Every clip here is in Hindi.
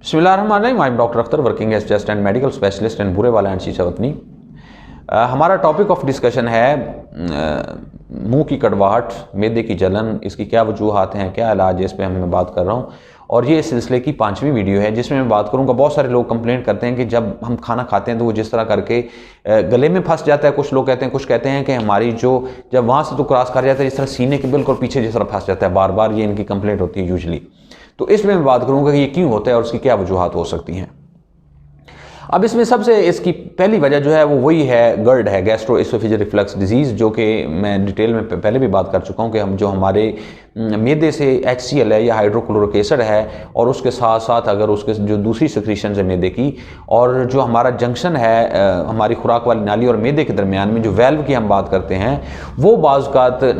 बिस्मिल्लाहिर्रहमानिर्रहीम। I am doctor Akhtar, working as chest and medical specialist in Burewala and Chichawatni. हमारा टॉपिक ऑफ डिस्कशन है मुंह की कड़वाहट, मैदे की जलन, इसकी क्या वजूहात हैं, क्या इलाज है, इस पर मैं बात कर रहा हूँ। और ये इस सिलसिले की 5वीं वीडियो है जिसमें मैं बात करूँगा। बहुत सारे लोग कंप्लेंट करते हैं कि जब हम खाना खाते हैं तो वो जिस तरह करके गले में फंस जाता है। कुछ लोग कहते हैं, कुछ कहते हैं कि हमारी जो जब वहाँ से तो क्रॉस कर जाता है, जिस तरह सीने के बिल्कुल पीछे जिस तरह फंस जाता है, बार बार ये इनकी कंप्लेंट होती है यूजली। तो इसमें मैं बात करूँगा कि ये क्यों होता है और उसकी क्या वजूहात हो सकती हैं। अब इसमें सबसे इसकी पहली वजह जो है वो वही है गर्ड है, गैस्ट्रोएसोफेजियल रिफ्लक्स डिजीज़, जो कि मैं डिटेल में पहले भी बात कर चुका हूँ कि हम जो हमारे मैदे से HCl है या हाइड्रोक्लोरिक एसिड है, और उसके साथ साथ अगर उसके जो दूसरी सिक्रीशन है मैदे की, और जो हमारा जंक्शन है हमारी खुराक वाली नाली और मैदे के दरमियान में जो वेल्व की हम बात करते हैं, वो बाज़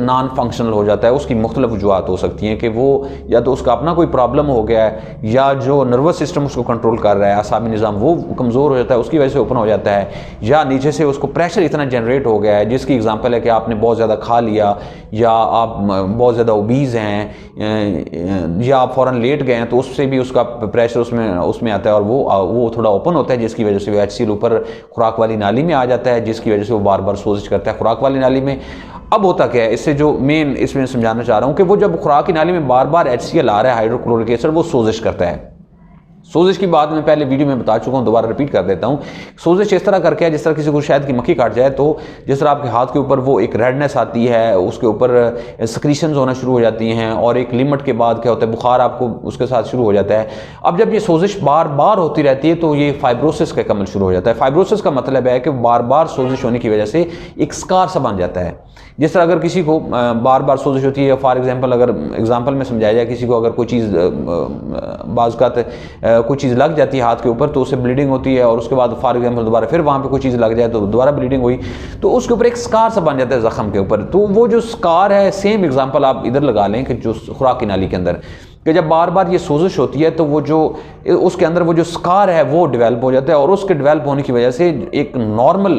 नॉन फंक्शनल हो जाता है। उसकी मुख्तलिफ वजूहात हो सकती हैं कि वो या तो उसका अपना कोई प्रॉब्लम हो गया है, या जो नर्वस सिस्टम उसको कंट्रोल कर रहा है, आसामी निज़ाम वो कमज़ोर हो जाता है, उसकी वजह से ओपन हो जाता है, या नीचे से उसको प्रेशर इतना जनरेट हो गया है, जिसकी एग्जांपल है कि आपने बहुत ज़्यादा खा लिया, या आप बहुत ज़्यादा ओबीज़ हैं, या आप फ़ौरन लेट गए हैं, तो उससे भी उसका प्रेशर उसमें आता है और वो थोड़ा ओपन होता है, जिसकी वजह से वो HCl ऊपर खुराक वाली नाली में आ जाता है, जिसकी वजह से वो बार बार सोजिश करता है खुराक वाली नाली में। अब होता क्या है, इससे जो मेन इसमें समझाना चाह रहा हूँ कि वो जब खुराक की नाली में बार बार HCl आ रहा है, हाइड्रोक्लोरिक एसिड, वो सोजिश करता है। सोजिश की बात मैं पहले वीडियो में बता चुका हूँ, दोबारा रिपीट कर देता हूँ। सोजिश इस तरह करके है जिस तरह किसी को शायद की मक्खी काट जाए, तो जिस तरह आपके हाथ के ऊपर वो एक रेडनेस आती है, उसके ऊपर सिक्रीशंस होना शुरू हो जाती हैं, और एक लिमिट के बाद क्या होता है, बुखार आपको उसके साथ शुरू हो जाता है। अब जब ये सोजिश बार बार होती रहती है तो ये फाइब्रोसिस का अमल शुरू हो जाता है। फाइब्रोसिस का मतलब है कि बार बार सोजिश होने की वजह से एक स्कार सा बन जाता है। जिस तरह अगर किसी को बार बार सोजिश होती है, फॉर एग्जांपल अगर एग्जांपल में समझाया जाए, किसी को अगर कोई चीज़ कोई चीज़ लग जाती है हाथ के ऊपर, तो उससे ब्लीडिंग होती है, और उसके बाद फॉर एग्जांपल दोबारा फिर वहाँ पे कोई चीज़ लग जाए तो दोबारा ब्लीडिंग हुई, तो उसके ऊपर एक स्कार सा बन जाता है ज़ख्म के ऊपर। तो वो जो स्कार है, सेम एग्जांपल आप इधर लगा लें कि जो खुराक की नाली के अंदर कि जब बार बार ये सोजिश होती है तो वो जो उसके अंदर वो जो स्कार है वो डेवलप हो जाता है, और उसके डेवलप होने की वजह से एक नॉर्मल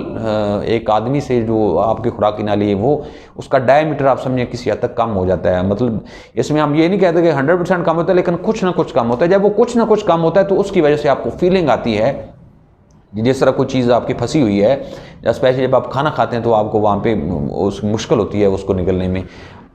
एक आदमी से जो आपकी खुराक की नाली है वो उसका डायमीटर आप समझिए किसी हद तक कम हो जाता है। मतलब इसमें हम ये नहीं कहते कि 100% कम होता है, लेकिन कुछ ना कुछ कम होता है। जब वो कुछ ना कुछ कम होता है तो उसकी वजह से आपको फीलिंग आती है जिस तरह कोई चीज़ आपकी फंसी हुई है, स्पेशली जब आप खाना खाते हैं तो आपको वहाँ पे उस मुश्किल होती है उसको निकलने में।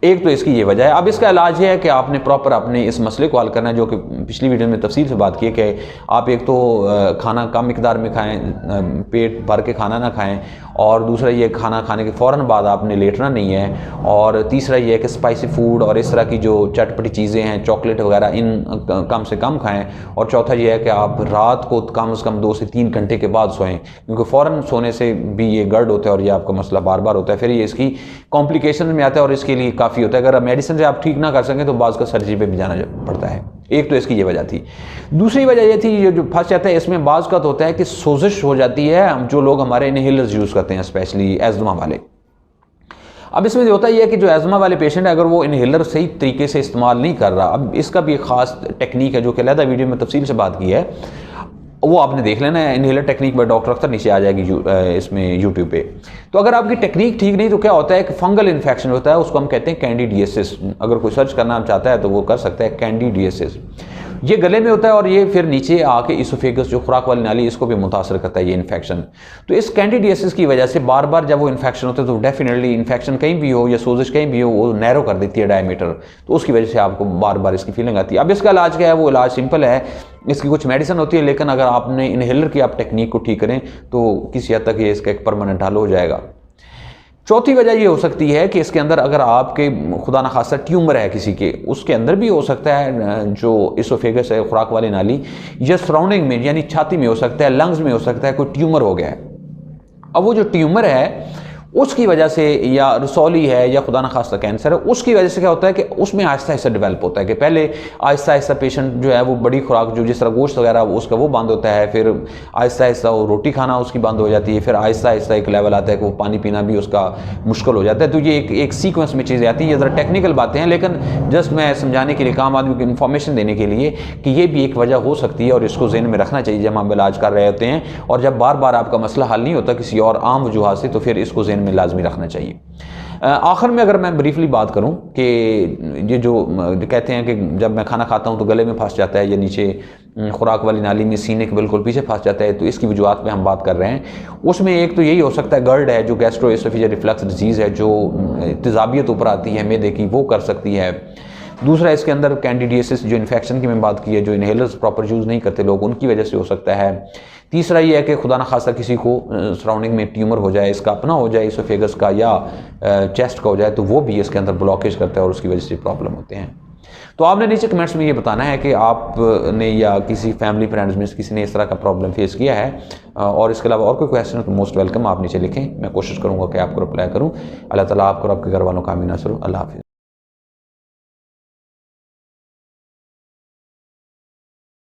एक तो इसकी ये वजह है। अब इसका इलाज है कि आपने प्रॉपर अपने इस मसले को हल करना है, जो कि पिछली वीडियो में तफसील से बात की है कि आप एक तो खाना कम मिकदार में खाएं, पेट भर के खाना ना खाएं, और दूसरा ये खाना खाने के फ़ौरन बाद आपने लेटना नहीं है, और तीसरा ये है कि स्पाइसी फूड और इस तरह की जो चटपटी चीज़ें हैं, चॉकलेट वगैरह, इन कम से कम खाएँ, और चौथा ये है कि आप रात को कम से कम 2 से 3 घंटे के बाद सोएं, क्योंकि फ़ौरन सोने से भी ये गर्ड होता है और ये आपका मसला बार बार होता है, फिर ये इसकी कॉम्प्लिकेशन में आता है, और इसके लिए काफ़ी होता है। अगर मेडिसिन से आप ठीक ना कर सकें तो बाज़ का सर्जरी पे भी जाना पड़ता है। एक तो इसकी ये वजह थी। दूसरी वजह ये थी, ये जो फंस जाता है इसमें बाज़ का तो होता है कि सोजिश हो जाती है, जो लोग हमारे इनहेलर्स यूज़ करते हैं, स्पेशली एज़मा वाले। अब इसमें होता ही है कि जो एज़मा वाले पेशेंट है, अगर वो इनहेलर सही तरीके से इस्तेमाल नहीं कर रहा, अब इसका भी एक ख़ास टेक्निक है जो कि अलहदा वीडियो में तफसील से बात की है, वो आपने देख लेना है, inhaler technique by doctor Akhtar, नीचे आ जाएगी इसमें यूट्यूब पे। तो अगर आपकी टेक्निक ठीक नहीं तो क्या होता है कि फंगल इन्फेक्शन होता है, उसको हम कहते हैं कैंडिडियासिस। अगर कोई सर्च करना चाहता है तो वो कर सकता है, कैंडिडियासिस। ये गले में होता है और ये फिर नीचे आके इसोफेगस, जो खुराक वाली नाली, इसको भी मुतासर करता है ये इन्फेक्शन। तो इस कैंडिडियासिस की वजह से बार बार जब वो इन्फेक्शन होता है तो डेफिनेटली इन्फेक्शन कहीं भी हो या सोजिश कहीं भी हो, वो नैरो कर देती है डायमीटर, तो उसकी वजह से आपको बार बार इसकी फीलिंग आती है। अब इसका इलाज क्या है, वो इलाज सिंपल है, इसकी कुछ मेडिसिन होती है, लेकिन अगर आपने इनहेलर की आप टेक्निक को ठीक करें तो किसी हद तक ये इसका एक परमानेंट हल हो जाएगा। चौथी वजह ये हो सकती है कि इसके अंदर अगर आपके खुदा न खासा ट्यूमर है किसी के, उसके अंदर भी हो सकता है, जो इसोफेगस है, खुराक वाली नाली, या सराउंडिंग में यानी छाती में हो सकता है, लंग्स में हो सकता है, कोई ट्यूमर हो गया है। अब वो जो ट्यूमर है उसकी वजह से, या रसौली है, या खुदा न खास्ता कैंसर है, उसकी वजह से क्या होता है कि उसमें आहिस्ता आहिस्ता डेवलप होता है कि पहले आहिस्ता आहिस्ता पेशेंट जो है वो बड़ी खुराक, जो जिस तरह गोश्त वगैरह उसका वो बंद होता है, फिर आहिस्ता आहिस्ता वो रोटी खाना उसकी बंद हो जाती है, फिर आहिस्ता आहिस्ता एक लेवल आता है कि वो पानी पीना भी उसका मुश्किल हो जाता है। तो ये एक सीक्वेंस में चीज़ें आती हैं। ये ज़रा टेक्निकल बातें हैं, लेकिन जस्ट मैं समझाने के लिए, काम आदमी को इन्फॉर्मेशन देने के लिए कि ये भी एक वजह हो सकती है, और इसको ज़हन में रखना चाहिए जब हम इलाज कर रहे होते हैं। और जब बार बार आपका मसला हल नहीं होता किसी और आम वजूहात से, तो फिर इसको ज़हन में लाजमी रखना चाहिए। आखिर में अगर मैं ब्रीफली बात करूं कि ये जो कहते हैं कि जब मैं खाना खाता हूं तो गले में फंस जाता है या नीचे खुराक वाली नाली में सीने के बिल्कुल पीछे फंस जाता है, तो इसकी वजूहत में हम बात कर रहे हैं। उसमें एक तो यही हो सकता है गर्ड है जो गैस्ट्रोएसोफेजियल रिफ्लक्स डिजीज़ है, जो तेज़ाबियत ऊपर आती है मैदे की, वो कर सकती है। दूसरा इसके अंदर कैंडिडियासिस जो इन्फेक्शन की मैं बात की है, जो इनहेलर्स प्रॉपर यूज़ नहीं करते लोग, उनकी वजह से हो सकता है। तीसरा ये है कि खुदा न खासा किसी को सराउंडिंग में ट्यूमर हो जाए, इसका अपना हो जाए इसोफेगस का या चेस्ट का हो जाए, तो वो भी इसके अंदर ब्लॉकेज करता है और उसकी वजह से प्रॉब्लम होते हैं। तो आपने नीचे कमेंट्स में ये बताना है कि आपने या किसी फैमिली फ्रेंड्स में किसी ने इस तरह का प्रॉब्लम फेस किया है, और इसके अलावा और कोई क्वेश्चन है तो मोस्ट वेलकम आप नीचे लिखें, मैं कोशिश करूँगा कि आपको रिप्लाई करूँ। अल्लाह ताला आपको और आपके घर वालों का आमीन नसर। अल्लाह हाफिज़।